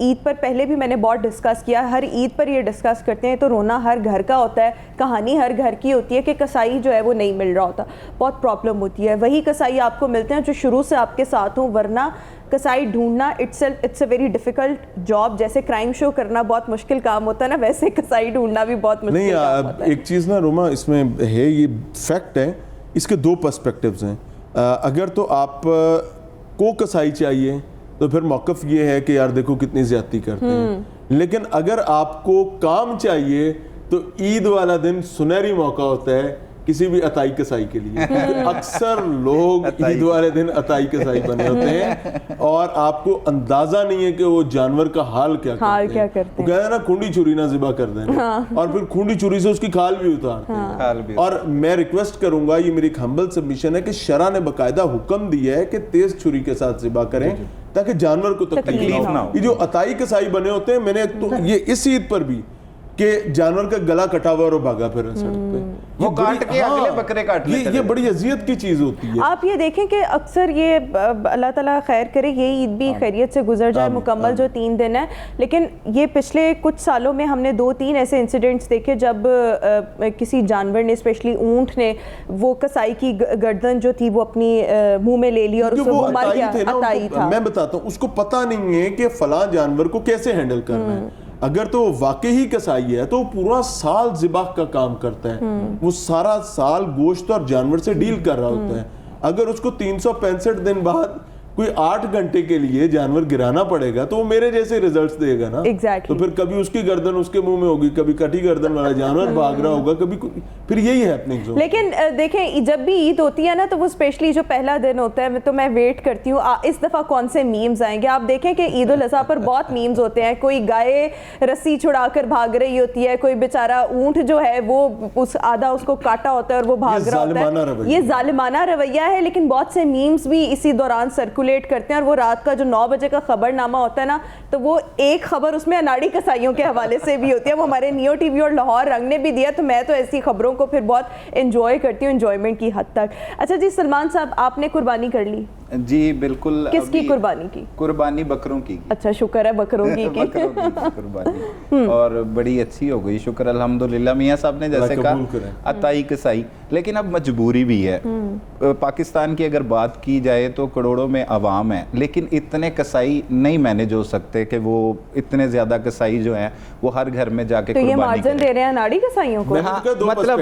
عید پر پہلے بھی میں نے بہت ڈسکس کیا, ہر عید پر یہ ڈسکس کرتے ہیں تو رونا ہر گھر کا ہوتا ہے, کہانی ہر گھر کی ہوتی ہے کہ کسائی جو ہے وہ نہیں مل رہا ہوتا, بہت پرابلم ہوتی ہے. وہی کسائی آپ کو ملتے ہیں جو شروع سے آپ کے ساتھ ہوں, ورنہ کسائی ڈھونڈنا it's a very difficult job. جیسے کرائم شو کرنا بہت مشکل کام ہوتا ہے نا, ویسے کسائی ڈھونڈنا بھی بہت مشکل کام ہوتا ہے. ایک چیز نا روما اس میں ہے, یہ فیکٹ ہے, اس کے دو پرسپیکٹیوز ہیں. اگر تو آپ کو کسائی چاہیے تو پھر موقف یہ ہے کہ یار دیکھو کتنی زیادتی کرتے ہیں, لیکن اگر آپ کو کام چاہیے تو عید والا دن سنہری موقع ہوتا ہے کسی بھی عطائی کسائی کے لیے. اکثر لوگ عید والے دن عطائی کسائی بنے ہوتے ہیں اور آپ کو اندازہ نہیں ہے کہ وہ جانور کا حال کیا کرتے ہیں. وہ کہتے ہیں نا کھونڈی چھری نہ ذبح کر دیں, اور پھر کھونڈی چھری سے اس کی کھال بھی اتارتے ہیں. اور میں ریکویسٹ کروں گا, یہ میری ایک ہمبل سبمیشن ہے کہ شرع نے باقاعدہ حکم دیا ہے کہ تیز چھری کے ساتھ ذبح کریں تاکہ جانور کو تکلیف نہ ہو. یہ جو عطائی کسائی بنے ہوتے ہیں, میں نے تو یہ اس عید پر بھی کہ جانور کا گلا کٹا ہوا اور وہ بھاگا پھر سڑک پہ, وہ کاٹ کے اگلے بکرے کاٹ لیتے ہیں. یہ بڑی اذیت کی چیز ہوتی ہے. آپ یہ دیکھیں کہ اکثر یہ اللہ تعالیٰ خیر کرے یہ عید بھی خیریت سے گزر جائے مکمل جو 3 دن ہے, لیکن یہ پچھلے کچھ سالوں میں ہم نے 2-3 ایسے انسیڈنٹس دیکھے جب کسی جانور نے, اسپیشلی اونٹ نے, وہ کسائی کی گردن جو تھی وہ اپنی منہ میں لے لی اور اس کو مر گیا. عطائی تھا. میں بتاتا ہوں, اس کو پتہ نہیں ہے کہ فلاں جانور کو کیسے ہینڈل کرنا ہے. اگر تو واقعی کسائی ہے تو وہ پورا سال ذبح کا کام کرتا ہے, وہ سارا سال گوشت اور جانور سے ڈیل کر رہا ہوتا ہے. اگر اس کو 365 دن بعد کوئی 8 گھنٹے کے لیے جانور گرانا پڑے گا تو وہ میرے جیسے ریزلٹس دے گا نا. تو پھر کبھی اس کی گردن اس کے منہ میں ہوگی, کبھی کٹی گردن والا جانور بھاگ رہا ہوگا, کبھی پھر یہی ہیپننگز ہوگی. لیکن دیکھیں جب بھی عید ہوتی ہے نا تو وہ اسپیشلی جو پہلا دن ہوتا ہے تو میں ویٹ کرتی ہوں اس دفعہ کون سے میمز آئیں گے. آپ دیکھیں کہ عید الاضحیٰ پر بہت میمز ہوتے ہیں, کوئی گائے رسی چھڑا کر بھاگ رہی ہوتی ہے, کوئی بیچارہ اونٹ جو ہے وہ آدھا اس کو کاٹا ہوتا ہے اور وہ بھاگ رہا ہوتا ہے. یہ ظالمانہ رویہ ہے, لیکن بہت سے میمز بھی اسی دوران سرکولیٹ کرتے ہیں. اور وہ رات کا جو 9 بجے کا خبر نامہ ہوتا ہے نا, تو وہ ایک خبر اس میں اناڑی کسائیوں کے حوالے سے بھی ہوتی ہے. وہ ہمارے نیو ٹی وی اور لاہور رنگ نے بھی دیا, تو میں تو ایسی خبروں کو پھر بہت انجوائے کرتی ہوں, انجوائمنٹ کی حد تک. اچھا جی سلمان صاحب, آپ نے قربانی کر لی؟ جی بالکل. کس کی قربانی کی؟ قربانی بکروں کی. اچھا شکر ہے بکروں کی قربانی, اور بڑی اچھی ہو گئی شکر الحمدللہ. میاں صاحب نے جیسے کہا عطائی کسائی, لیکن اب مجبوری بھی ہے. پاکستان کی اگر بات کی جائے تو کروڑوں میں عوام ہے, لیکن اتنے کسائی نہیں مینج ہو سکتے کہ وہ اتنے زیادہ کسائی جو ہیں وہ ہر گھر میں جا کے قربانی کریں. تو یہ مارجن دے رہے ہیں اناڑی کسائیوں کو. مطلب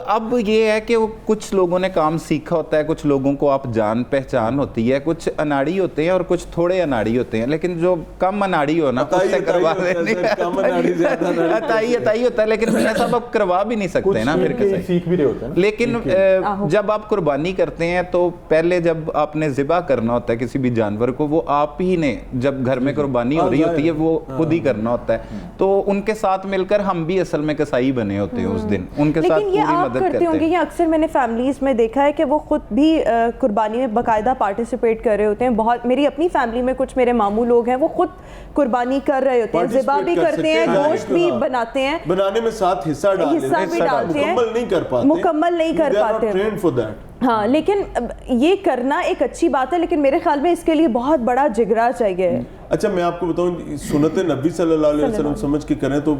اب یہ ہے کہ کچھ لوگوں نے کام سیکھا ہوتا ہے, کچھ لوگوں کو آپ جان پہچان ہوتی ہے, کچھ اناڑی ہوتے ہیں اور کچھ تھوڑے اناڑی ہوتے ہیں, لیکن جو کم اناڑی ہو نا اس سے کروا عطائی ہوتا ہے, لیکن میاں صاحب آپ کروا بھی نہیں سکتے نا, پھر سیکھ بھی رہے ہوتے ہیں. لیکن جب آپ قربانی کرتے ہیں تو پہلے جب آپ نے ذبح کرنا ہوتا ہے کسی بھی جانور کو, وہ آپ ہی نے, جب گھر میں قربانی ہو رہی ہوتی ہے وہ خود ہی کرنا ہوتا ہے. تو ان کے ساتھ مل کر ہم بھی اصل میں کسائی بنے ہوتے ہیں اس دن, ان کے ساتھ پوری مدد کرتے ہیں. یہ اکثر میں نے فیملیز میں دیکھا ہے کہ وہ خود بھی قربانی میں باقاعدہ پارٹیسپیٹ کر رہے ہوتے ہیں. بہت میری اپنی فیملی میں کچھ میرے ماموں لوگ ہیں, وہ خود قربانی کر رہے ہوتے ہیں, ذبح بھی کرتے ہیں, گوشت بھی بناتے ہیں, بنانے میں ساتھ حصہ ڈالتے ہیں, مکمل نہیں کر پاتے. ہاں لیکن یہ کرنا ایک اچھی بات ہے, لیکن میرے خیال میں اس کے لیے بہت بڑا جگرا چاہیے. اچھا میں آپ کو بتاؤں, سنت نبی صلی اللہ علیہ وسلم سمجھ کے کریں تو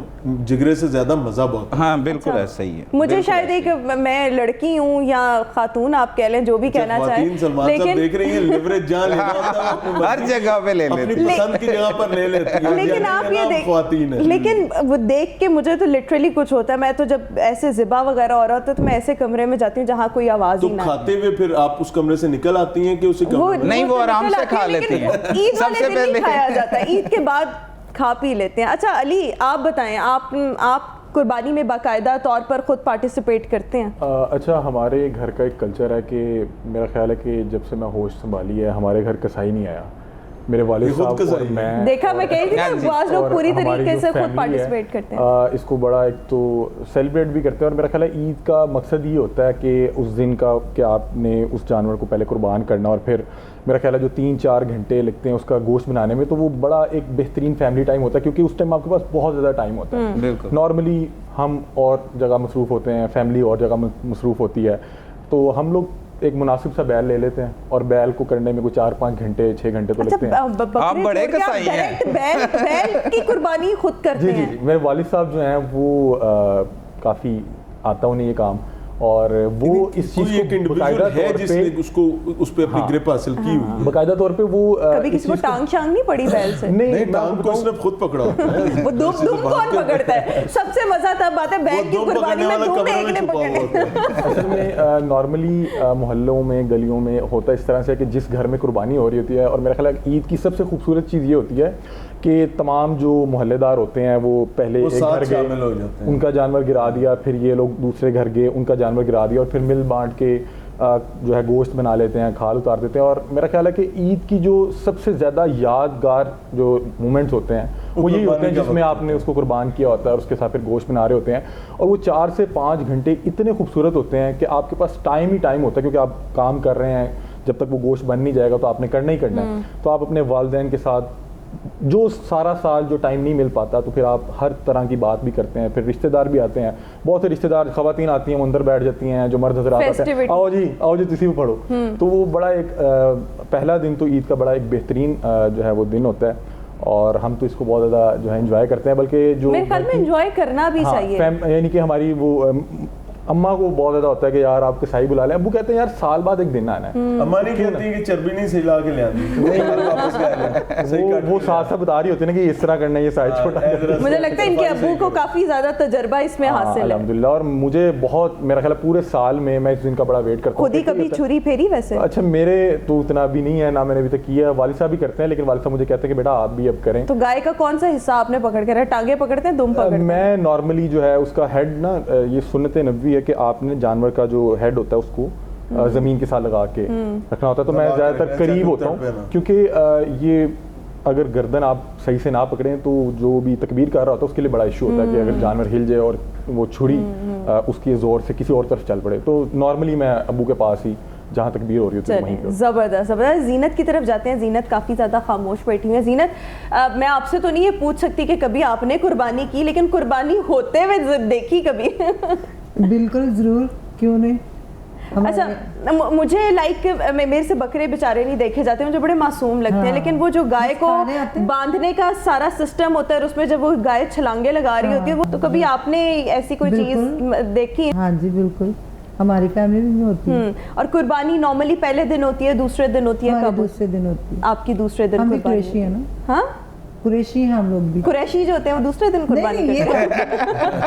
جگرے سے زیادہ مزہ بہت. ہاں بالکل ایسا ہی ہے. مجھے شاید ایک میں لڑکی ہوں یا خاتون, آپ کہہ لیں جو بھی کہنا چاہیں, لیکن دیکھ رہی ہیں لیوریج جہاں لینا ہوتا ہے ہر جگہ پہ لے لیتی ہیں, پسند کی جگہ پر لے لیتی ہیں. لیکن آپ یہ خواتین ہیں, لیکن وہ دیکھ کے مجھے تو لٹرلی کچھ ہوتا ہے. میں تو جب ایسے ذبح وغیرہ ہو رہا ہوتا ہے تو میں ایسے کمرے میں جاتی ہوں جہاں کوئی آواز ہی نہ. تو کھاتے ہوئے پھر آپ اس کمرے سے نکل آتی ہیں کہ اسی کمرے میں؟ نہیں, وہ آرام سے کھا لیتی ہیں. عید والے دن نہیں کھایا جاتا, عید کے بعد کھا پی لیتے ہیں. اچھا علی آپ بتائیں, آپ قربانی میں باقاعدہ طور پر خود پارٹیسپیٹ کرتے ہیں؟ اچھا ہمارے گھر کا ایک کلچر ہے کہ میرا خیال ہے کہ جب سے میں ہوش سنبھالی ہے ہمارے گھر کسائی نہیں آیا. میرے والد صاحب اور میں, دیکھا میں کہی تھی نا بعض لوگ پوری طریقے سے خود پارٹیسپیٹ کرتے ہیں. اس کو بڑا ایک تو سیلیبریٹ بھی کرتے ہیں, اور میرا خیال ہے عید کا مقصد یہ ہوتا ہے کہ اس دن کا کہ آپ نے اس جانور کو پہلے قربان کرنا, اور پھر میرا خیال ہے جو 3-4 گھنٹے لگتے ہیں اس کا گوشت بنانے میں, تو وہ بڑا ایک بہترین فیملی ٹائم ہوتا ہے, کیونکہ اس ٹائم آپ کے پاس بہت زیادہ ٹائم ہوتا ہے. نارملی ہم اور جگہ مصروف ہوتے ہیں, فیملی اور جگہ مصروف ہوتی ہے, تو ہم لوگ ایک مناسب سا بیل لے لیتے ہیں اور بیل کو کرنے میں کوئی 4-5 گھنٹے 6 گھنٹے تو لگتے ہیں. آپ بڑے کسائی ہیں. بیل کی قربانی خود کرتے ہیں. جی میرے والد صاحب جو ہیں وہ کافی آتا انہیں یہ کام, اور وہ اس چیز کو باقاعدہ ہے جس نے اس کو اس پہ اپنی گرپ حاصل کی ہوئی, باقاعدہ طور پہ وہ کبھی کسی کو ٹانگ شانگ نہیں پڑی بیل سے؟ نہیں, ٹانگ کو اس نے خود پکڑا ہوتا ہے. وہ دم کون پکڑتا ہے؟ سب سے مزہ تب آتا ہے بیل کی قربانی میں دم ایک نے پکڑے. اصل میں نارملی محلوں میں گلیوں میں ہوتا اس طرح سے کہ جس گھر میں قربانی ہو رہی ہوتی ہے, اور میرا خیال ہے عید کی سب سے خوبصورت چیز یہ ہوتی ہے کہ تمام جو محلے دار ہوتے ہیں وہ پہلے ایک گھر گئے, ان کا جانور گرا دیا, پھر یہ لوگ دوسرے گھر گئے, ان کا جانور گرا دیا, اور پھر مل بانٹ کے جو ہے گوشت بنا لیتے ہیں, کھال اتار دیتے ہیں. اور میرا خیال ہے کہ عید کی جو سب سے زیادہ یادگار جو مومنٹس ہوتے ہیں وہ یہی ہوتے ہیں جس میں آپ نے اس کو قربان کیا ہوتا ہے اور اس کے ساتھ پھر گوشت بنا رہے ہوتے ہیں, اور وہ 4 سے 5 گھنٹے اتنے خوبصورت ہوتے ہیں کہ آپ کے پاس ٹائم ہی ٹائم ہوتا ہے, کیونکہ آپ کام کر رہے ہیں, جب تک وہ گوشت بن نہیں جائے گا تو آپ نے کرنا ہی کرنا ہے. تو آپ اپنے والدین کے ساتھ جو سارا سال جو ٹائم نہیں مل پاتا تو پھر آپ ہر طرح کی بات بھی کرتے ہیں. پھر رشتہ دار بھی آتے ہیں, بہت سے رشتہ دار خواتین آتی ہیں, وہ اندر بیٹھ جاتی ہیں, جو مرد حضرات آتے ہیں, آؤ جی تسی بھی پڑھو. تو وہ بڑا ایک پہلا دن تو عید کا بڑا ایک بہترین جو ہے وہ دن ہوتا ہے, اور ہم تو اس کو بہت زیادہ جو ہے انجوائے کرتے ہیں. بلکہ جو میرے خیال میں انجوائے کرنا بھی چاہیے, یعنی کہ ہماری وہ اماں کو بہت زیادہ ہوتا ہے کہ یار آپ کسائی بلا لیں, ابو کہتے ہیں یار سال بعد ایک دن آنا ہے. اماں نہیں کہتی ہے کہ چربی نہیں سلا کے لے آتی, وہ ساتھ ساتھ بتا رہی ہوتی ہے نا کہ اس طرح کرنا ہے, یہ سائز چھوٹا. مجھے لگتا ہے ان کے ابو کو کافی زیادہ تجربہ اس میں حاصل ہے الحمدللہ, اور مجھے بہت میرا خیال ہے پورے سال میں اس دن کا بڑا ویٹ کرتا ہوں. خود ہی کبھی چھری پھیری ویسے؟ اچھا میرے تو اتنا بھی نہیں ہے, نہ میں نے ابھی تک کیا. والد صاحب بھی کرتے ہیں, لیکن والد صاحب مجھے کہتے ہیں کہ بیٹا آپ بھی اب کریں. تو گائے کا کون سا حصہ آپ نے پکڑ کے رہا؟ ٹانگیں پکڑتے ہیں, دم پکڑتے ہیں؟ میں نارملی جو ہے اس کا ہیڈ نا, یہ سنت نبوی ہے کہ آپ نے جانور کا جو ہیڈ ہوتا ہے اس کو زمین کے ساتھ لگا کے رکھنا ہوتا ہے. تو میں زیادہ تر قریب ہوتا ہوں, کیونکہ یہ اگر گردن آپ صحیح سے نہ پکڑیں تو جو بھی تکبیر کر رہا ہوتا ہے اس کے لیے بڑا ایشو ہوتا ہے کہ اگر جانور ہل جائے اور وہ چھری اس کی زور سے کسی اور طرف چل پڑے. تو نارملی میں ابو کے پاس ہی جہاں تکبیر ہو رہی ہوتی ہے وہیں پہ. زبردست زبردست. زینت کی طرف جاتے ہیں. زینت کافی زیادہ خاموش بیٹھی ہوئی ہے. زینت, میں آپ سے تو نہیں یہ پوچھ سکتی کہ کبھی آپ نے قربانی کی, لیکن قربانی ہوتے ہوئے دیکھی کبھی؟ بالکل ضرور, کیوں نہیں. اچھا مجھے لائک میرے سے بکرے بیچارے نہیں دیکھے جاتے, مجھے بڑے معصوم لگتے ہیں, لیکن وہ جو گائے کو باندھنے کا سارا سسٹم ہوتا ہے اور اس میں جب وہ گائے چھلانگے لگا رہی ہوتی ہے, وہ تو کبھی آپ نے ایسی کوئی چیز دیکھی؟ ہاں جی بالکل, ہماری فیملی میں ہوتی ہے. اور قربانی نارملی پہلے دن ہوتی ہے, دوسرے دن ہوتی ہے؟ کب دوسرے دن ہوتی ہے. آپ کی دوسرے دن ہم قریشی ہیں نا. ہاں قریشی ہیں ہم لوگ بھی. قریشی جو ہوتے ہیں وہ دوسرے دن قربانی کرتے ہیں.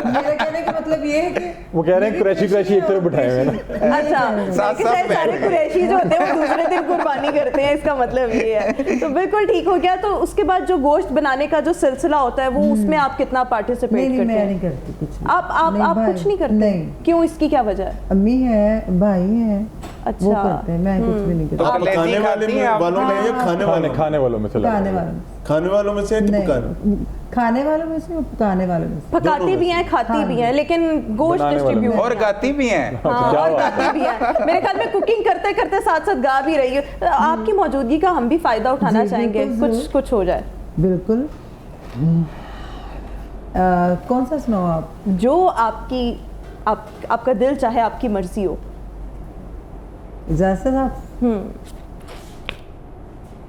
میرا کہنے کا مطلب یہ ہے کہ وہ کہہ رہے ہیں قریشی ایک طرف بٹھائے ہوئے نا. اچھا سارے قریشی جو ہوتے ہیں وہ دوسرے دن قربانی کرتے ہیں, اس کا مطلب یہ ہے. تو بالکل ٹھیک ہو گیا. تو اس کے بعد جو گوشت بنانے کا جو سلسلہ ہوتا ہے وہ اس میں آپ کتنا پارٹیسپیٹ کرتے ہیں؟ میں نہیں کرتی کچھ. آپ کچھ نہیں کرتے؟ کیوں, اس کی کیا وجہ ہے؟ امی ہے, بھائی ہیں, وہ اچھا کرتے ہیں, میں کچھ بھی نہیں کرتی. پکانے والوں میں یا کھانے والوں میں سے؟ کھانے والوں میں سے, کھانے والوں میں سے, پکانے والوں میں سے. پکاتی بھی ہیں, کھاتی بھی ہیں, لیکن گوشت ڈسٹریبیوٹ اور گاتی بھی ہیں. اور گاتی بھی ہیں. میرے خیال میں کوکنگ کرتے کرتے ساتھ ساتھ گا بھی رہی ہے. آپ کی موجودگی کا ہم بھی فائدہ اٹھانا چاہیں گے, کچھ ہو جائے. بالکل. کون سا سناؤ آپ؟ جو آپ کا دل چاہے, آپ کی مرضی ہو. اجازت آپ.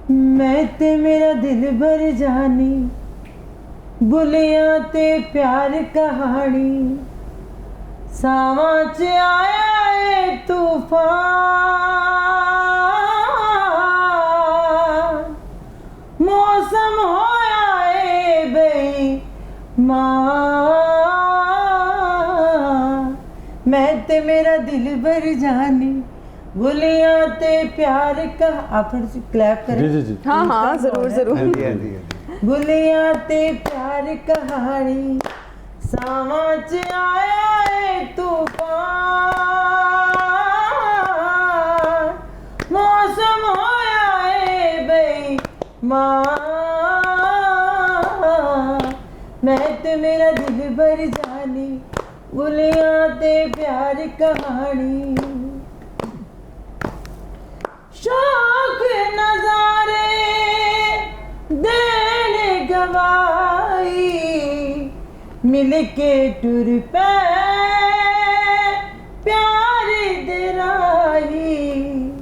میں تے میرا دل بھر جانی, بلیاں تے پیار کہانی, ساواں چ آیا اے طوفان, موسم ہویا اے بے ماں, میں تے میرا دل بھر جانی, بلیاں تے پیار کا. آپ تھوڑی سی کلیپ کریں. جی ہاں ضرور. بلیاں تے پیار کہانی, ساواں چ آیا اے طوفان, موسم ہویا اے بے ماں, میں تے میرا دل بھر جانی, بلیاں تے پیار کہانی. شوق نظارے دین گوائی, مل کے ٹر پے پیار دے راہی,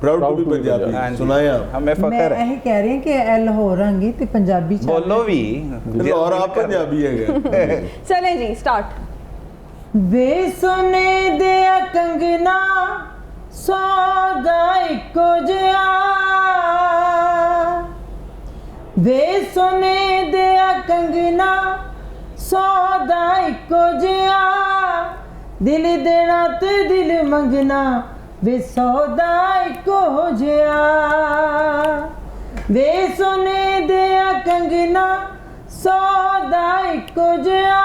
Proud to be Punjabi. سنائیں آپ. ہمیں میں فخر ہے. یہی کہہ رہی ہوں کہ لاہور آنگی تو پنجابی بولو بھی. اور آپ پنجابی ہے. چلیں جی اسٹارٹ. وے سونے دیا کنگنا سودا اکو جیا, وے سونے دیا کنگنا سودا اکو جیا, دل دینا تے دل منگنا وے سودا اکو جیا, وے سونے دیا کنگنا سودا اکو جیا,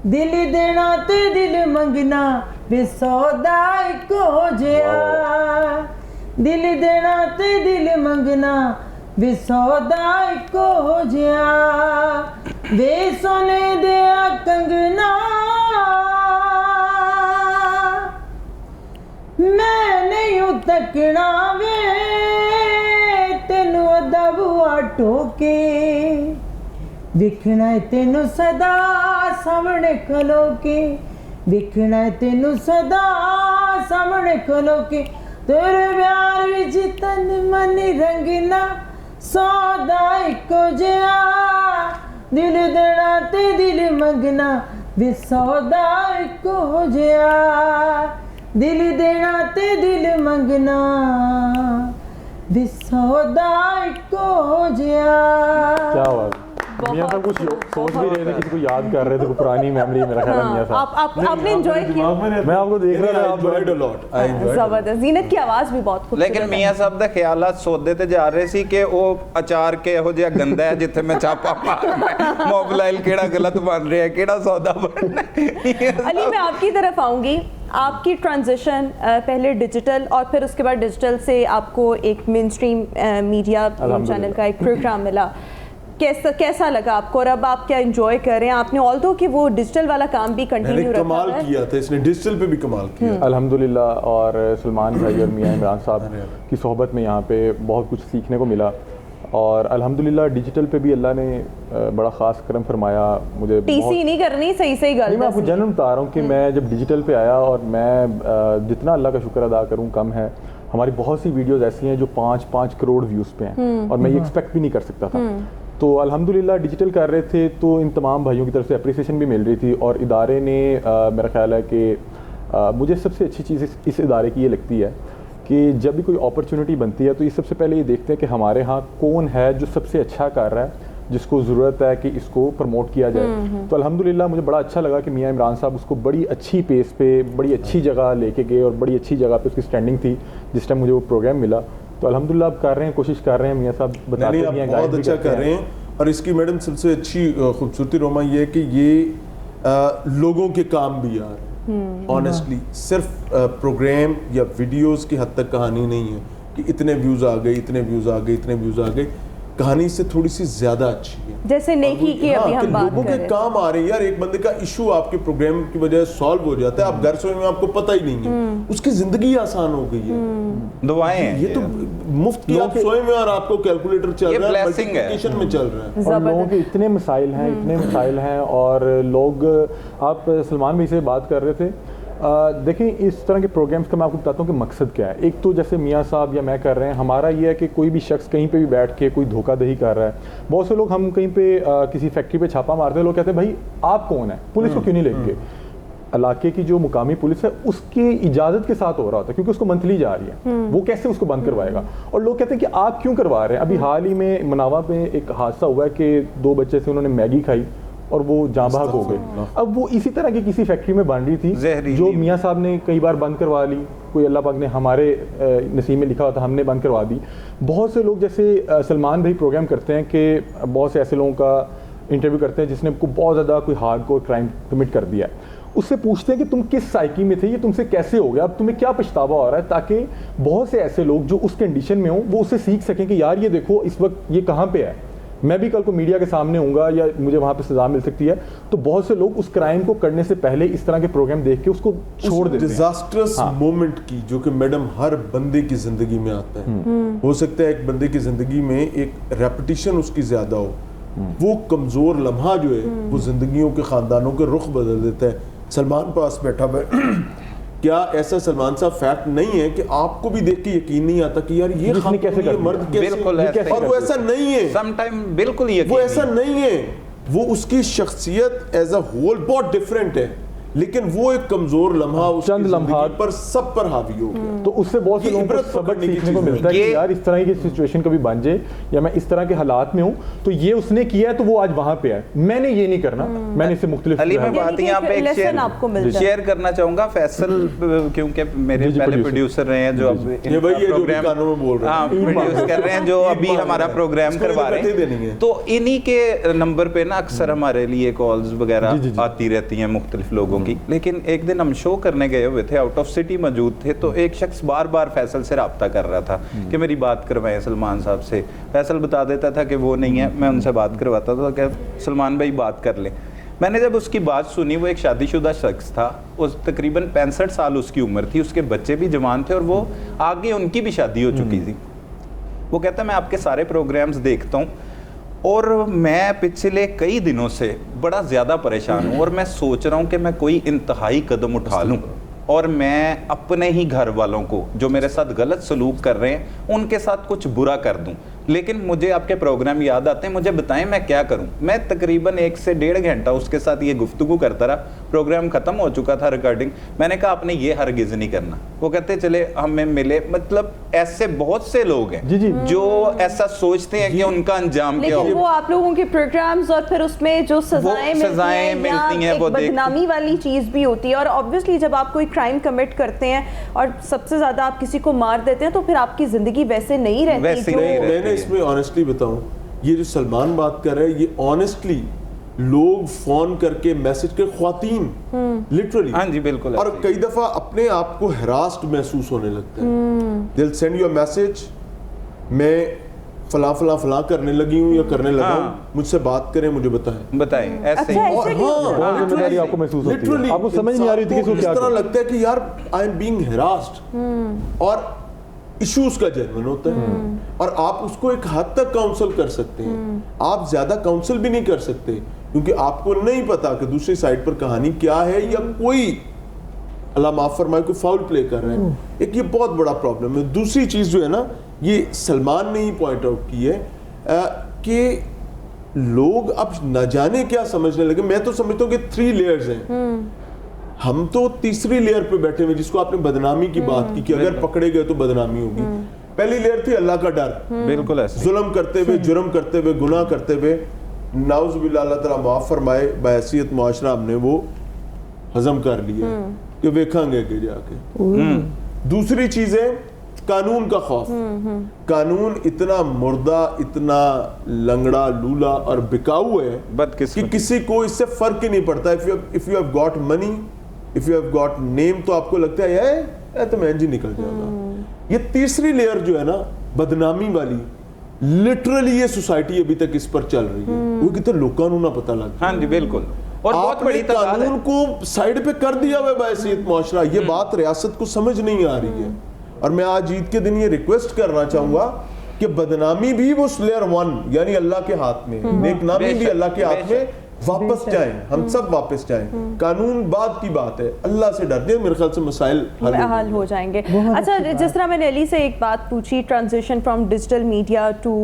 دل دینا تے دل منگنا وے سودا اکو جیا, دل دینا تے دل منگنا وے سودا اکو جیا, وے سونے دیا کنگنا میں نہیں تکنا وے تینوں ادا بوا ٹوکے, ویکھنا ہے تینوں صدا سامنے کھلو کے, ویکھنا ہے تینوں صدا سامنے کھلو کے, تیرے پیار وچ تن من رنگنا سودا اکو جیا, دل دینا تے دل منگنا وے سودا اکو جیا, دل دینا تے دل منگنا وے سودا اکو جیا. کیا بات. میاں صاحب کچھ سوچ بھی رہے تھے, کسی کو یاد کر رہے تھے, کوئی پرانی میموری میرا خیال ہے میاں صاحب آپ نے انجوائے کیا. میں آپ کو دیکھ رہا تھا, آپ زبردست. زینت کی آواز بھی بہت خوبصورت. لیکن میاں صاحب دے خیالات سودے تے جا رہے سی کہ وہ اچار کے ہو جہا گندا ہے جتھے میں چھاپا مارنا, موبائل کیڑا غلط بن رہا ہے, کیڑا سودا بننا ہے. علی میں آپ کی طرف آؤں گی. آپ کی ٹرانزیشن پہلے ڈیجیٹل اور پھر اس کے بعد ڈیجیٹل سے آپ کو ایک مین اسٹریم میڈیا چینل کا ایک پروگرام ملا, کیسا لگا آپ کو, اور اب آپ کیا انجوائے کر رہے ہیں؟ آپ نے آلدو کہ وہ ڈیجیٹل والا کام بھی کنٹینیو رکھا کمال کیا تھا, اس نے ڈیجیٹل پہ بھی کمال کیا الحمدللہ. اور سلمان بھائی اور میاں عمران صاحب کی صحبت میں یہاں پہ بہت کچھ سیکھنے کو ملا, اور الحمدللہ ڈیجیٹل پہ بھی اللہ نے بڑا خاص کرم فرمایا. مجھے ٹی سی نہیں کرنی, صحیح گل. میں آپ کو جنرل بتا رہا ہوں کہ میں جب ڈیجیٹل پہ آیا, اور میں جتنا اللہ کا شکر ادا کروں کم ہے. ہماری بہت سی ویڈیوز ایسی ہیں جو 5 کروڑ ویوز پہ ہیں, اور میں یہ ایکسپیکٹ بھی نہیں کر سکتا تھا. تو الحمدللہ ڈیجیٹل کر رہے تھے تو ان تمام بھائیوں کی طرف سے اپریسیشن بھی مل رہی تھی, اور ادارے نے میرا خیال ہے کہ مجھے سب سے اچھی چیز اس ادارے کی یہ لگتی ہے کہ جب بھی کوئی اپرچونٹی بنتی ہے تو یہ سب سے پہلے یہ دیکھتے ہیں کہ ہمارے ہاں کون ہے جو سب سے اچھا کر رہا ہے, جس کو ضرورت ہے کہ اس کو پروموٹ کیا جائے. تو الحمدللہ مجھے بڑا اچھا لگا کہ میاں عمران صاحب اس کو بڑی اچھی پیس پہ, بڑی اچھی جگہ لے کے گئے, اور بڑی اچھی جگہ پہ اس کی اسٹینڈنگ تھی جس ٹائم مجھے وہ پروگرام ملا. تو الحمدللہ اب کر رہے ہیں, کوشش کر رہے ہیں. میاں صاحب بتاتے ہیں بہت اچھا کر رہے ہیں. اور اس کی میڈم سب سے اچھی خوبصورتی روما یہ ہے کہ یہ لوگوں کے کام بھی آ رہے ہیں. آنیسٹلی صرف پروگرام یا ویڈیوز کی حد تک کہانی نہیں ہے کہ اتنے ویوز آ گئے, اتنے ویوز آ گئے, اتنے ویوز آ گئے. کہانی سے تھوڑی سی زیادہ اچھی ہے, جیسے نیکی کی ابھی ہم بات لوگوں کے کام آ رہے ہیں. یار ایک بندے کا ایشو آپ کے پروگرام کی وجہ سے سالو ہو جاتا ہے, آپ گھر سوئے میں آپ کو پتہ ہی نہیں ہے, اس کی زندگی آسان ہو گئی ہے. دعائیں ہیں یہ تو مفت کی, آپ سوئے میں اور آپ کو کیلکولیٹر چل رہا ہے, ملٹیپلیکیشن میں چل رہا ہے. اور لوگوں کے اتنے مسائل ہیں, اور لوگ, آپ سلمان بھائی سے بات کر رہے تھے, دیکھیں اس طرح کے پروگرامز کا میں آپ کو بتاتا ہوں کہ مقصد کیا ہے. ایک تو جیسے میاں صاحب یا میں کر رہے ہیں, ہمارا یہ ہے کہ کوئی بھی شخص کہیں پہ بھی بیٹھ کے کوئی دھوکہ دہی کر رہا ہے. بہت سے لوگ, ہم کہیں پہ کسی فیکٹری پہ چھاپا مارتے ہیں, لوگ کہتے ہیں بھائی آپ کون ہیں, پولیس کو کیوں نہیں لے کے. علاقے کی جو مقامی پولیس ہے اس کی اجازت کے ساتھ ہو رہا ہوتا ہے, کیونکہ اس کو منتھلی جا رہی ہے, وہ کیسے اس کو بند کروائے گا. اور لوگ کہتے ہیں کہ آپ کیوں کروا رہے ہیں. ابھی حال ہی میں مناوا پہ ایک حادثہ ہوا ہے کہ 2 بچے سے انہوں نے میگی کھائی اور وہ جاں بحق ہو گئے. اب وہ اسی طرح کی کسی فیکٹری میں بن رہی تھی جو میاں صاحب نے کئی بار بند کروا لی, کوئی اللہ پاک نے ہمارے نصیب میں لکھا ہوا تھا, ہم نے بند کروا دی. بہت سے لوگ جیسے سلمان بھائی پروگرام کرتے ہیں کہ بہت سے ایسے لوگوں کا انٹرویو کرتے ہیں جس نے کو بہت زیادہ کوئی ہارڈ کور کرائم کمٹ کر دیا ہے, اس سے پوچھتے ہیں کہ تم کس سائیکی میں تھے, یہ تم سے کیسے ہو گیا, اب تمہیں کیا پچھتاوا ہو رہا ہے, تاکہ بہت سے ایسے لوگ جو اس کنڈیشن میں ہوں وہ اس سے سیکھ سکیں کہ یار یہ دیکھو اس وقت یہ کہاں پہ ہے, میں بھی کل کو میڈیا کے سامنے ہوں گا یا مجھے وہاں پہ سزا مل سکتی ہے. تو بہت سے لوگ اس کرائم کو کرنے سے پہلے اس طرح کے پروگرام دیکھ کے اس کو چھوڑ دیتے ہیں. ڈیزاسٹرس مومنٹ کی جو کہ میڈم ہر بندے کی زندگی میں آتا ہے, ہو سکتا ہے ایک بندے کی زندگی میں ایک ریپٹیشن اس کی زیادہ ہو, وہ کمزور لمحہ جو ہے وہ زندگیوں کے خاندانوں کے رخ بدل دیتا ہے. سلمان پاس بیٹھا ہوا کیا ایسا سلمان صاحب فیکٹ نہیں ہے کہ آپ کو بھی دیکھ کے یقین نہیں آتا کہ یار یہ خاتون یہ مرد کیسے, بالکل اور وہ ایسا نہیں ہے, سم ٹائم بالکل وہ ایسا نہیں ہے, وہ اس کی شخصیت ایز اے ہول بہت ڈفرینٹ ہے, لیکن وہ ایک کمزور لمحہ اس چند کی لمحات پر سب پر حاوی ہو گیا. تو اس سے بہت سے لوگوں کو سبق سیکھنے کو ملتا ہے کہ یار اس طرح کی سچویشن کبھی بن جائے یا میں اس طرح کے حالات میں ہوں تو یہ اس نے کیا ہے تو وہ آج وہاں پہ ہے, میں نے یہ نہیں کرنا, میں نے اسے مختلف علی میں بات یہاں پہ ایک شیئر کرنا چاہوں گا. فیصل کیونکہ میرے پہلے پروڈیوسر رہے ہیں جو اب پروگرام پروڈیوس کر رہے ہیں, جو ابھی ہمارا پروگرام کروا رہے ہیں, تو انہی کے نمبر پہ نا اکثر ہمارے لیے کالز وغیرہ آتی رہتی ہیں مختلف لوگوں کی. لیکن ایک دن ہم شو کرنے گئے ہوئے تھے, آؤٹ آف سٹی موجود تھے, تو ایک شخص بار بار فیصل سے رابطہ کر رہا تھا کہ میری بات کروائیں سلمان صاحب سے. فیصل بتا دیتا تھا کہ وہ نہیں ہے, میں ان سے بات کرواتا تھا کہ سلمان بھائی بات کر لیں. میں نے جب اس کی بات سنی, وہ ایک شادی شدہ شخص تھا, اس تقریباً 65 سال اس کی عمر تھی, اس کے بچے بھی جوان تھے اور وہ آگے ان کی بھی شادی ہو چکی تھی. وہ کہتا ہے میں آپ کے سارے پروگرامز دیکھتا ہوں اور میں پچھلے کئی دنوں سے بڑا زیادہ پریشان ہوں, اور میں سوچ رہا ہوں کہ میں کوئی انتہائی قدم اٹھا لوں اور میں اپنے ہی گھر والوں کو جو میرے ساتھ غلط سلوک کر رہے ہیں ان کے ساتھ کچھ برا کر دوں. لیکن مجھے آپ کے پروگرام یاد آتے ہیں, مجھے بتائیں میں کیا کروں. میں تقریباً 1 سے 1.5 گھنٹہ اس کے ساتھ یہ گفتگو کرتا رہا. پروگرام ختم ہو چکا تھا ریکارڈنگ. میں نے کہا آپ نے یہ ہرگز نہیں کرنا. وہ کہتے چلے ہمیں ملے. مطلب ایسے بہت سے لوگ ہیں جو ایسا سوچتے ہیں کہ ان کا انجام کیا ہو. وہ آپ لوگوں کے پروگرامز اور پھر اس میں جو سزائیں ملتی ہیں, بدنامی والی چیز بھی ہوتی ہے. اور obviously جب آپ کوئی کرائم کمٹ کرتے ہیں اور سب سے زیادہ آپ کسی کو مار دیتے ہیں تو پھر آپ کی زندگی ویسے نہیں رہتی. میں نے اس میں آنیسٹلی بتاؤں, یہ جو سلمان بات کر رہے ہیں یہ آنیسٹلی لوگ فون کر کے میسج کر, خواتین لٹرلی, ہاں جی بالکل, اور کئی دفعہ اپنے آپ کو ہراسڈ محسوس ہونے لگتا ہے. they'll send you a message, میں فلاں فلاں فلاں کرنے لگی ہوں یا کرنے لگا ہوں, مجھ سے بات کریں, مجھے بتائیں. ایسے ہی آپ کو محسوس ہوتی ہے, آپ کو سمجھ نہیں آ رہی تھی کہ اس طرح لگتا ہے کہ یار I am being harassed, اور ایشو اس کا جنون ہوتا ہے, اور آپ اس کو ایک حد تک کاؤنسل کر سکتے ہیں. آپ زیادہ کاؤنسل بھی نہیں کر سکتے کیونکہ آپ کو نہیں پتا کہ دوسری سائڈ پر کہانی کیا ہے, یا کوئی اللہ معاف فرمائے کوئی فاؤل پلے کر رہے ہیں. ایک یہ بہت بڑا پرابلم ہے. دوسری چیز جو ہے نا, یہ سلمان نے ہی پوائنٹ آؤٹ کی ہے کہ لوگ اب نہ جانے کیا سمجھنے لگے. میں تو سمجھتا ہوں کہ 3 لیئرز ہیں. ہم تو تیسری لیئر پہ بیٹھے ہوئے, جس کو آپ نے بدنامی کی بات کی کہ اگر پکڑے گئے تو بدنامی ہوگی. پہلی لیئر تھی اللہ کا ڈر, بالکل ایسے ظلم کرتے ہوئے, جرم کرتے ہوئے, گناہ کرتے ہوئے, نعوذ باللہ اللہ تعالیٰ معاف فرمائے, بحیثیت معاشرہ ہم نے وہ ہضم کر لیا کہ ویکھاں گے کہ جا کے. دوسری چیز ہے قانون کا خوف. قانون اتنا مردہ, اتنا لنگڑا لولا اور بکاؤ ہے کہ کسی کو اس سے فرق ہی نہیں پڑتا. if you have got money, if you have got name, تو آپ کو لگتا ہے اے تو میں جی نکل جائے گا. یہ تیسری لیئر جو ہے نا بدنامی والی, لٹرلی یہ سوسائٹی ابھی تک اس پر چل رہی ہے. وہ کتنے لوگوں کو نہ پتہ لگتا. ہاں جی بالکل, اور آپ نے قانون کو سائیڈ پہ کر دیا ہوا بحیثیت معاشرہ. یہ بات ریاست کو سمجھ نہیں آ رہی ہے, اور میں آج عید کے دن یہ ریکویسٹ کرنا چاہوں گا کہ بدنامی بھی وہ لیئر 1 یعنی اللہ کے ہاتھ میں, نیک نامی بھی اللہ کے ہاتھ میں. واپس جائیں, ہم سب واپس جائیں. قانون بعد کی بات ہے, اللہ سے ڈر دیں, میرے خیال سے مسائل حل ہو جائیں گے. اچھا, جس طرح میں نے علی سے ایک بات پوچھی, transition from digital media to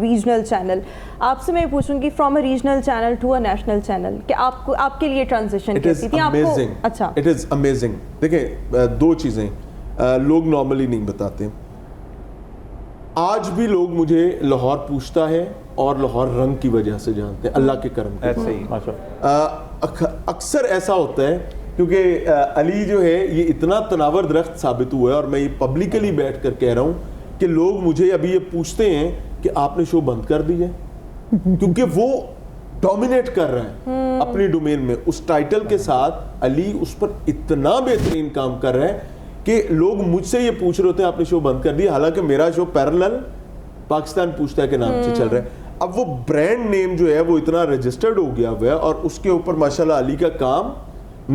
regional channel, آپ سے میں پوچھوں گی from a regional channel to a national channel, کہ آپ کے لیے ٹرانزیشن کیسی تھی؟ آپ کو اچھا, اٹ از امیزنگ. دیکھیں 2 چیزیں لوگ نارملی نہیں بتاتے. آج بھی لوگ مجھے لاہور پوچھتا ہے اور لاہور رنگ کی وجہ سے جانتے ہیں, اللہ کے کرم کے. ایسے ہی اکثر ایسا ہوتا ہے کیونکہ علی جو ہے یہ اتنا تناور درخت ثابت ہوا ہے, اور میں یہ پبلکلی بیٹھ کر کہہ رہا ہوں کہ لوگ مجھے ابھی یہ پوچھتے ہیں کہ آپ نے شو بند کر دی ہے, کیونکہ وہ ڈومینیٹ کر رہا ہے اپنی ڈومین میں. اس ٹائٹل کے ساتھ علی اس پر اتنا بہترین کام کر رہا ہے کہ لوگ مجھ سے یہ پوچھ رہے ہوتے ہیں آپ نے شو بند کر دیا, حالانکہ میرا شو پیرلل پاکستان پوچھتا ہے کہ نام سے چل رہا ہے. اب وہ برانڈ نیم جو ہے وہ اتنا رجسٹرڈ ہو گیا ہوا ہے, اور اس کے اوپر ماشاءاللہ علی کا کام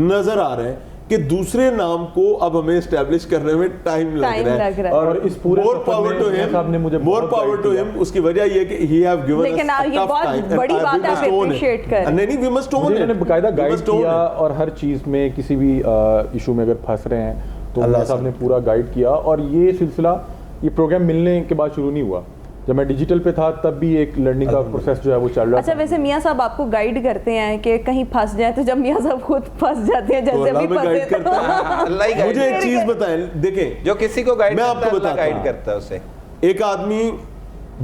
نظر آ رہا ہے کہ دوسرے نام کو اب ہمیں اسٹیبلش کرنے میں ٹائم لگ رہا ہے, اور اس پورے مور پاور ٹو ہم, مور پاور ٹو ہم. اس کی وجہ یہ کہ ہی ہیو گیون لیکن یہ بہت بڑی بات ہے, آپ اپریشیٹ کر نہیں, وی مسٹ اون. انہوں نے باقاعدہ گائیڈ کیا, اور ہر چیز میں کسی بھی ایشو میں اگر پھنس رہے ہیں تو اللہ صاحب نے پورا گائیڈ کیا. اور یہ سلسلہ, یہ پروگرام ملنے کے بعد شروع نہیں ہوا, جب میں ڈیجیٹل پہ تھا تب بھی ایک لرننگ کا پروسیس جو ہے وہ چل رہا. اچھا ویسے میاں صاحب آپ کو گائیڈ کرتے ہیں کہ کہیں پھنس جائیں, تو جب میاں صاحب خود پھنس جاتے ہیں جیسے بھی پھنسے, مجھے ایک چیز بتائیں, دیکھیں جو کسی کو گائیڈ میں آپ کو بتاتا گائیڈ کرتا ہے اسے. ایک آدمی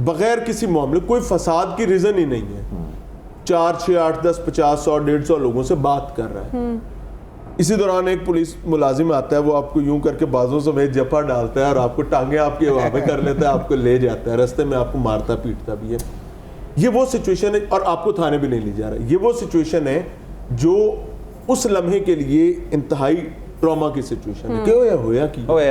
بغیر کسی معاملے, کوئی فساد کی ریزن ہی نہیں ہے, 4 6 8 10 50 100 150 لوگوں سے بات کر رہا ہے. اسی دوران ایک پولیس ملازم آتا ہے, وہ آپ کو یوں کر کے بازوں سمیت جپا ڈالتا ہے اور آپ کو ٹانگیں آپ کی ہوا پہ کر لیتا ہے, آپ کو لے جاتا ہے, رستے میں آپ کو مارتا پیٹتا بھی ہے. یہ وہ سچویشن ہے, اور آپ کو تھانے بھی نہیں لے جا رہا. یہ وہ سچویشن ہے جو اس لمحے کے لیے انتہائی ٹراما کی سچویشن ہے. کہ ہویا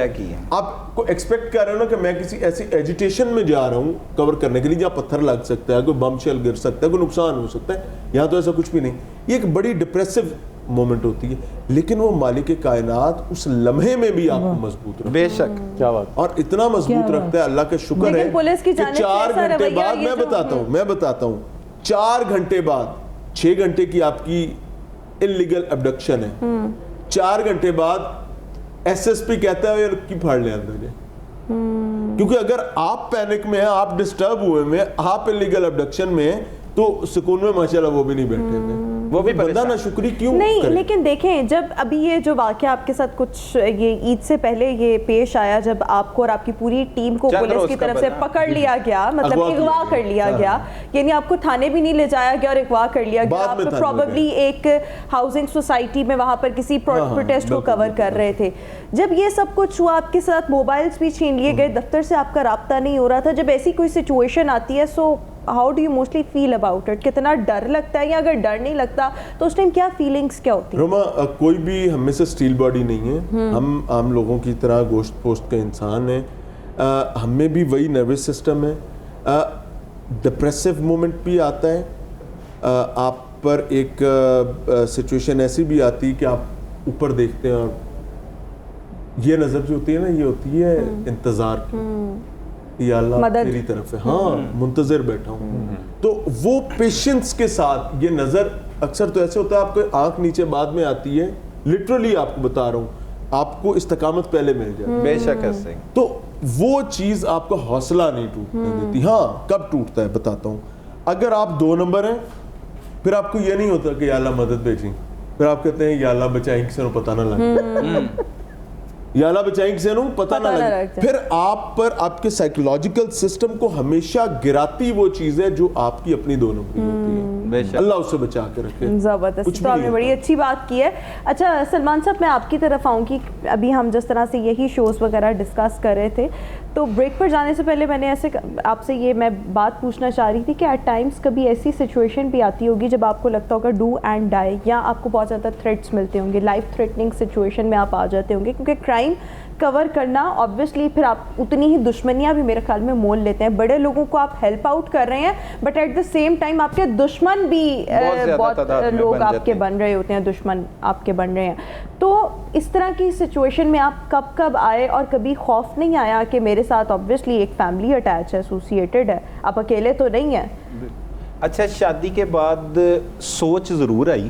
کی آپ کو ایکسپیکٹ کر رہے ہو نا کہ میں کسی ایسی ایجیٹیشن میں جا رہا ہوں کور کرنے کے لیے جہاں پتھر لگ سکتا ہے, کوئی بم شیل گر سکتا ہے, کوئی نقصان ہو سکتا ہے. یہاں تو ایسا کچھ بھی نہیں. یہ ایک بڑی ڈپریسو مومنٹ ہوتی ہے, لیکن وہ مالک کائنات اس لمحے میں بھی آپ کو مضبوط رکھتا ہے. بے شک, کیا بات, اور اتنا مضبوط رکھتا ہے, اللہ کا شکر ہے کہ 4 گھنٹے بعد, میں بتاتا ہوں 4 گھنٹے بعد 6 گھنٹے کی آپ کی انلیگل ابڈکشن ہے, 4 گھنٹے بعد ایس ایس پی کہتا ہے کی پھاڑ لے اندر جائے. کیونکہ اگر آپ پینک میں ہیں, آپ ڈسٹرب ہوئے میں, آپ انلیگل ابڈکشن میں ہیں, تو سکون میں ماشاءاللہ وہ بھی نہیں بیٹھے ہوئے, وہ بھی بندہ نہ شکری کیوں نہیں کرے. لیکن دیکھیں, جب ابھی یہ جو واقعہ آپ کے ساتھ کچھ یہ عید سے پہلے یہ پیش آیا, جب آپ کو اور آپ کی پوری ٹیم کو پولیس کی طرف سے پکڑ لیا گیا, مطلب اغوا کر لیا گیا, یعنی آپ کو تھانے بھی نہیں لے جایا گیا اور اغوا کر لیا گیا, آپ پروبیبلی ایک ہاؤسنگ سوسائٹی میں وہاں پر کسی پروٹیسٹ کو کور کر رہے تھے. جب یہ سب کچھ ہوا, آپ کے ساتھ موبائلز بھی چھین لیے گئے, دفتر سے آپ کا رابطہ نہیں ہو رہا تھا, جب ایسی کوئی سچویشن آتی ہے, so how do you mostly feel about it? کتنا ڈر لگتا ہے, یا اگر ڈر نہیں لگتا تو اس ٹائم کیا فیلنگز کیا ہوتی ہیں؟ روما, کوئی بھی ہم میں سے اسٹیل باڈی نہیں ہے, ہم عام لوگوں کی طرح گوشت پوشت کا انسان ہے. ہم میں بھی وہی نروس سسٹم ہے, ڈپریسو مومنٹ بھی آتا ہے, آپ پر ایک سچویشن ایسی بھی آتی ہے کہ آپ اوپر دیکھتے ہیں اور یہ نظر جو ہوتی ہے نا, یہ ہوتی ہے انتظار کی, یا اللہ تیری طرف ہے, ہاں منتظر بیٹھا ہوں. تو وہ پیشنس کے ساتھ یہ نظر, اکثر تو ایسے ہوتا ہے آپ کو آنکھ نیچے بعد میں آتی ہے, لٹرلی آپ کو بتا رہا ہوں, آپ کو استقامت پہلے مل جائے. بے شک ایسے. تو وہ چیز آپ کا حوصلہ نہیں ٹوٹنے دیتی. ہاں کب ٹوٹتا ہے بتاتا ہوں, اگر آپ 2 نمبر ہیں, پھر آپ کو یہ نہیں ہوتا کہ یا اللہ مدد بھیجیں, پھر آپ کہتے ہیں یا اللہ بچائیں کسی کو پتہ نہ لگے, یا اللہ بچائیں کسی کو پتہ نہ لگے. پھر آپ پر آپ کے سائیکولوجیکل سسٹم کو ہمیشہ گراتی وہ چیز ہے جو آپ کی اپنی 2 نمبری ہوتی ہے. اللہ اس سے بچا کے رکھے. زبردست, تو آپ نے بڑی اچھی بات کی ہے. اچھا سلمان صاحب, میں آپ کی طرف آؤں گی. ابھی ہم جس طرح سے یہی شوز وغیرہ ڈسکس کر رہے تھے, تو بریک پر جانے سے پہلے میں نے ایسے آپ سے یہ میں بات پوچھنا چاہ رہی تھی کہ ایٹ ٹائمس کبھی ایسی سچویشن بھی آتی ہوگی جب آپ کو لگتا ہوگا ڈو اینڈ ڈائی, یا آپ کو بہت زیادہ تھریٹس ملتے ہوں گے, لائف تھریٹننگ سچویشن میں آپ آ جاتے ہوں گے, کیونکہ کرائم کور کرنا آبویسلی پھر آپ اتنی ہی دشمنیاں بھی میرے خیال میں مول لیتے ہیں. بڑے لوگوں کو آپ ہیلپ آؤٹ کر رہے ہیں, but at the same time آپ کے دشمن بھی بہت لوگ آپ کے بن رہے ہوتے ہیں, دشمن آپ کے بن رہے ہیں. تو اس طرح کی سچویشن میں آپ کب آئے, اور کبھی خوف نہیں آیا کہ میرے ساتھ آبویسلی ایک فیملی اٹیچ ہے, ایسوسیٹڈ ہے, آپ اکیلے تو نہیں ہیں؟ اچھا, شادی کے بعد سوچ ضرور آئی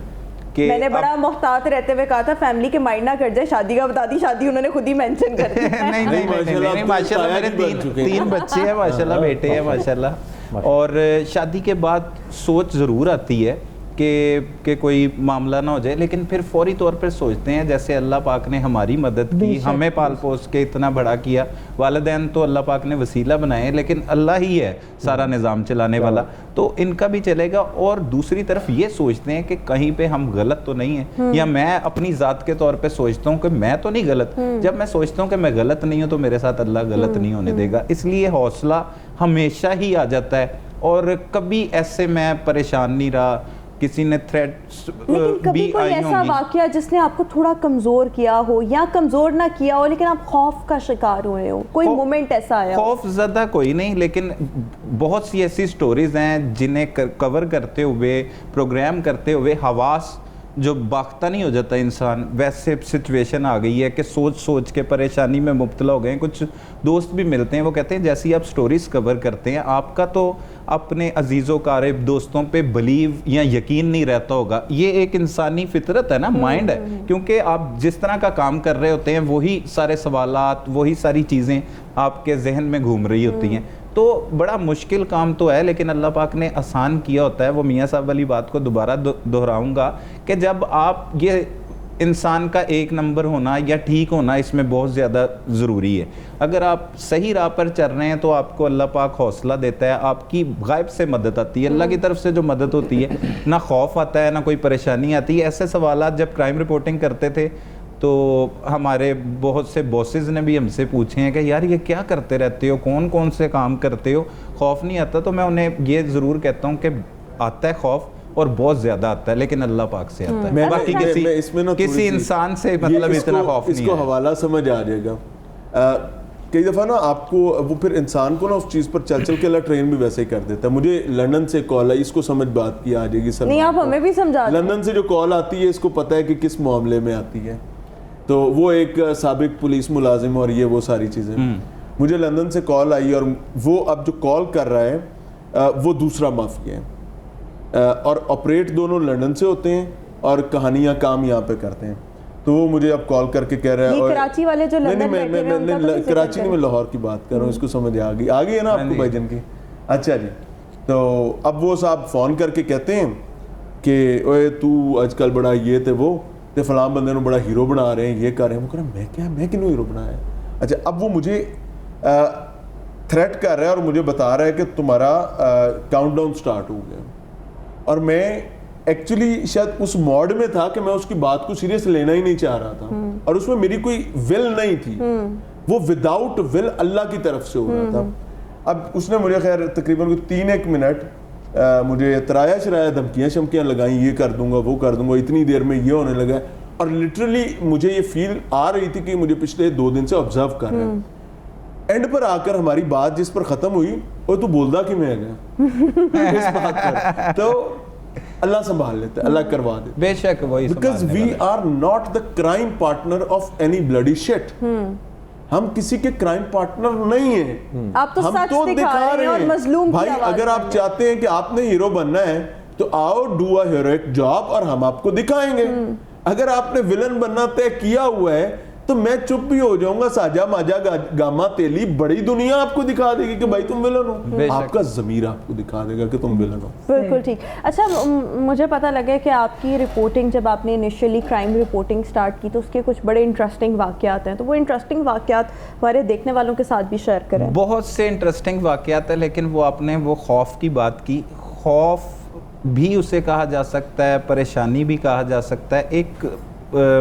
کہ میں نے بڑا محتاط رہتے ہوئے کہا تھا فیملی کے مائنڈ نہ کر جائے, شادی کا بتا دی, شادی انہوں نے خود ہی مینشن کر دی. نہیں ماشاءاللہ میرے 3 بچے ہیں, ماشاءاللہ بیٹے ہیں ماشاءاللہ. اور شادی کے بعد سوچ ضرور آتی ہے کہ کوئی معاملہ نہ ہو جائے, لیکن پھر فوری طور پر سوچتے ہیں جیسے اللہ پاک نے ہماری مدد کی, ہمیں پال پوس کے اتنا بڑا کیا, والدین تو اللہ پاک نے وسیلہ بنائے, لیکن اللہ ہی ہے سارا نظام چلانے والا, تو ان کا بھی چلے گا. اور دوسری طرف یہ سوچتے ہیں کہ کہیں پہ ہم غلط تو نہیں ہیں, یا میں اپنی ذات کے طور پہ سوچتا ہوں کہ میں تو نہیں غلط, جب میں سوچتا ہوں کہ میں غلط نہیں ہوں تو میرے ساتھ اللہ غلط نہیں ہونے دے گا. اس لیے حوصلہ ہمیشہ ہی آ جاتا ہے, اور کبھی ایسے میں پریشان نہیں رہا. کسی نے تھریٹ کبھی کوئی ایسا واقعہ جس نے آپ کو تھوڑا کمزور کیا ہو, یا کمزور نہ کیا ہو لیکن آپ خوف کا شکار ہوئے ہو, کوئی مومنٹ ایسا آیا؟ خوف زدہ کوئی نہیں, لیکن بہت سی ایسی سٹوریز ہیں جنہیں کور کرتے ہوئے, پروگرام کرتے ہوئے حواس جو باختہ نہیں ہو جاتا انسان, ویسے سچویشن آ گئی ہے کہ سوچ سوچ کے پریشانی میں مبتلا ہو گئے ہیں. کچھ دوست بھی ملتے ہیں, وہ کہتے ہیں جیسی آپ سٹوریز کور کرتے ہیں آپ کا تو اپنے عزیز و قارب دوستوں پہ بلیو یا یقین نہیں رہتا ہوگا. یہ ایک انسانی فطرت ہے نا, مائنڈ ہے, کیونکہ آپ جس طرح کا کام کر رہے ہوتے ہیں وہی سارے سوالات, وہی ساری چیزیں آپ کے ذہن میں گھوم رہی ہوتی ہیں. تو بڑا مشکل کام تو ہے, لیکن اللہ پاک نے آسان کیا ہوتا ہے. وہ میاں صاحب والی بات کو دوبارہ دہراؤں گا کہ جب آپ یہ انسان کا ایک نمبر ہونا یا ٹھیک ہونا اس میں بہت زیادہ ضروری ہے. اگر آپ صحیح راہ پر چل رہے ہیں تو آپ کو اللہ پاک حوصلہ دیتا ہے, آپ کی غائب سے مدد آتی ہے, اللہ کی طرف سے جو مدد ہوتی ہے, نہ خوف آتا ہے نہ کوئی پریشانی آتی ہے. ایسے سوالات جب کرائم رپورٹنگ کرتے تھے تو ہمارے بہت سے باسز نے بھی ہم سے پوچھے ہیں کہ یار یہ کیا کرتے رہتے ہو, کون کون سے کام کرتے ہو, خوف نہیں آتا؟ تو میں انہیں یہ ضرور کہتا ہوں کہ آتا ہے خوف, اور بہت زیادہ آتا ہے, لیکن اللہ پاک سے آتا ہے. باقی کسی انسان سے مطلب اتنا خوف نہیں ہے. اس کو حوالہ سمجھ آ جائے گا. کئی دفعہ نا آپ کو وہ پھر انسان کو نا اس چیز پر چل چل کے اللہ ٹرین بھی ویسے ہی کر دیتا ہے. مجھے لندن سے کال آئی, اس کو سمجھ بات کی آ جائے گی. نہیں آپ ہمیں بھی سمجھا. لندن سے جو کال آتی ہے اس کو پتہ ہے کہ کس معاملے میں آتی ہے, تو وہ ایک سابق پولیس ملازم اور یہ وہ ساری چیزیں. مجھے لندن سے کال آئی اور وہ اب جو کال کر رہا ہے وہ دوسرا مافیا ہے, اور آپریٹ دونوں لندن سے ہوتے ہیں اور کہانیاں کام یہاں پہ کرتے ہیں. تو وہ مجھے اب کال کر کے کہہ رہا ہے, کراچی والے جو لندن میں کراچی نہیں, میں لاہور کی بات کر رہا ہوں. اس کو سمجھ آ گئی ہے نا آپ کو بھائی جان کی. اچھا جی, تو اب وہ صاحب فون کر کے کہتے ہیں کہ اوے تو آج کل بڑا یہ تھے وہ تے فلاں بندے نے بڑا ہیرو بنا رہے ہیں, یہ کر رہے ہیں. وہ کہہ رہا میں کیا, میں کنوں ہیرو بنایا؟ اچھا, اب وہ مجھے تھریٹ کر رہا ہے اور مجھے بتا رہا ہے کہ تمہارا کاؤنٹ ڈاؤن سٹارٹ ہو گیا. اور میں ایکچولی شاید اس موڈ میں تھا کہ میں اس کی بات کو سیریس لینا ہی نہیں چاہ رہا تھا, اور اس میں میری کوئی ول نہیں تھی, وہ وداؤٹ ول اللہ کی طرف سے ہو رہا تھا. اب اس نے مجھے خیر تقریباً 3-1 منٹ مجھے ترایا شرایا دھمکیاں شمکیاں لگائیں, یہ کر دوں گا وہ کر دوں گا, اتنی دیر میں یہ ہونے لگا. اور لٹرلی مجھے یہ فیل آ رہی تھی کہ مجھے پچھلے 2 دن سے آبزرو کر رہے ہیں. اینڈ پر آ کر ہماری بات جس پر ختم ہوئی, وہ تو بولدا کہ میں گیا اس بات پر, تو اللہ سنبھال لیتا ہے, اللہ کروا دیتا ہے. بے شک وہی, because we are not the crime partner of any bloody shit. ہم کسی کے کرائم پارٹنر نہیں ہیں, آپ تو سچ دکھا رہے ہیں اور مظلوم بھائی. اگر آپ چاہتے ہیں کہ آپ نے ہیرو بننا ہے تو آؤ ڈو اے ہیروئک جاب اور ہم آپ کو دکھائیں گے. اگر آپ نے ولن بننا طے کیا ہوا ہے تو میں چپ بھی ہو جاؤں گا, ساجا ماجا گاما تیلی, بڑی دنیا آپ کو دکھا دے گی کہ بھائی تم ولن ہو, آپ کا ضمیر آپ کو دکھا دے گا کہ تم ولن ہو. بالکل ٹھیک. اچھا مجھے پتہ لگا کہ آپ کی رپورٹنگ جب آپ نے انیشلی کرائم رپورٹنگ سٹارٹ کی تو اس کے کچھ بڑے انٹرسٹنگ واقعات ہیں, تو وہ انٹرسٹنگ واقعات ہمارے دیکھنے والوں کے ساتھ بھی شیئر کریں. بہت سے انٹرسٹنگ واقعات ہیں, لیکن وہ آپ نے وہ خوف کی بات کی. خوف بھی اسے کہا جا سکتا ہے, پریشانی بھی کہا جا سکتا ہے. ایک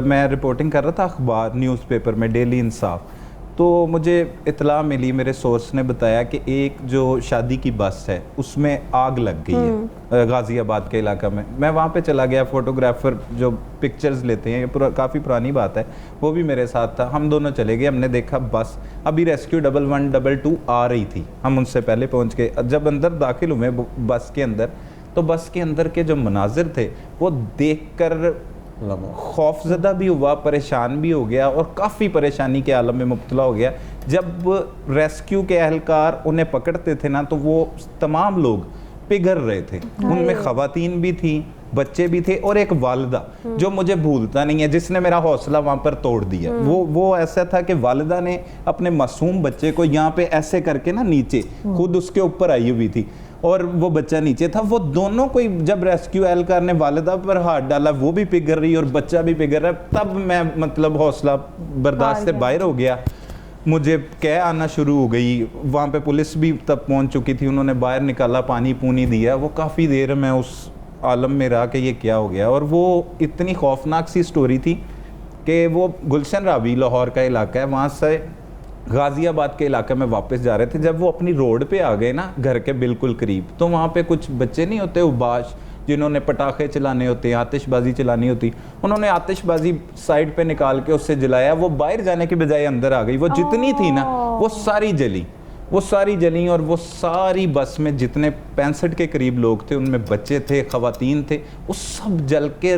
میں رپورٹنگ کر رہا تھا اخبار نیوز پیپر میں, ڈیلی انصاف, تو مجھے اطلاع ملی, میرے سورس نے بتایا کہ ایک جو شادی کی بس ہے اس میں آگ لگ گئی ہے غازی آباد کے علاقہ میں. میں وہاں پہ چلا گیا, فوٹوگرافر جو پکچرز لیتے ہیں, یہ کافی پرانی بات ہے, وہ بھی میرے ساتھ تھا. ہم دونوں چلے گئے, ہم نے دیکھا بس ابھی ریسکیو 1122 آ رہی تھی, ہم ان سے پہلے پہنچ گئے. جب اندر داخل ہوئے بس کے اندر, تو بس کے اندر کے جو مناظر تھے وہ دیکھ کر خوف زدہ بھی ہوا, پریشان بھی ہو گیا, اور کافی پریشانی کے عالم میں مبتلا ہو گیا. جب ریسکیو کے اہلکار انہیں پکڑتے تھے نا, تو وہ تمام لوگ پگھل رہے تھے. ان میں خواتین بھی تھیں, بچے بھی تھے, اور ایک والدہ جو مجھے بھولتا نہیں ہے, جس نے میرا حوصلہ وہاں پر توڑ دیا. وہ ایسا تھا کہ والدہ نے اپنے معصوم بچے کو یہاں پہ ایسے کر کے نا نیچے, خود اس کے اوپر آئی ہوئی تھی اور وہ بچہ نیچے تھا. وہ دونوں کو جب ریسکیو اہلکار نے والدہ پر ہاتھ ڈالا, وہ بھی پگھل رہی اور بچہ بھی پگھل رہا, تب میں مطلب حوصلہ برداشت سے باہر ہو گیا. مجھے کہہ آنا شروع ہو گئی. وہاں پہ پولیس بھی تب پہنچ چکی تھی, انہوں نے باہر نکالا, پانی پونی دیا. وہ کافی دیر میں اس عالم میں رہا کہ یہ کیا ہو گیا. اور وہ اتنی خوفناک سی سٹوری تھی کہ وہ گلشن راوی لاہور کا علاقہ ہے, وہاں سے غازی آباد کے علاقے میں واپس جا رہے تھے. جب وہ اپنی روڈ پہ آ گئے نا, گھر کے بالکل قریب, تو وہاں پہ کچھ بچے نہیں ہوتے اوباش, جنہوں نے پٹاخے چلانے ہوتے ہیں, آتش بازی چلانی ہوتی, انہوں نے آتش بازی سائڈ پہ نکال کے اس سے جلایا. وہ باہر جانے کے بجائے اندر آ گئی. وہ جتنی تھی نا وہ ساری جلی, وہ ساری جلیں. اور وہ ساری بس میں جتنے 65 کے قریب لوگ تھے, ان میں بچے تھے, خواتین تھے, وہ سب جل کے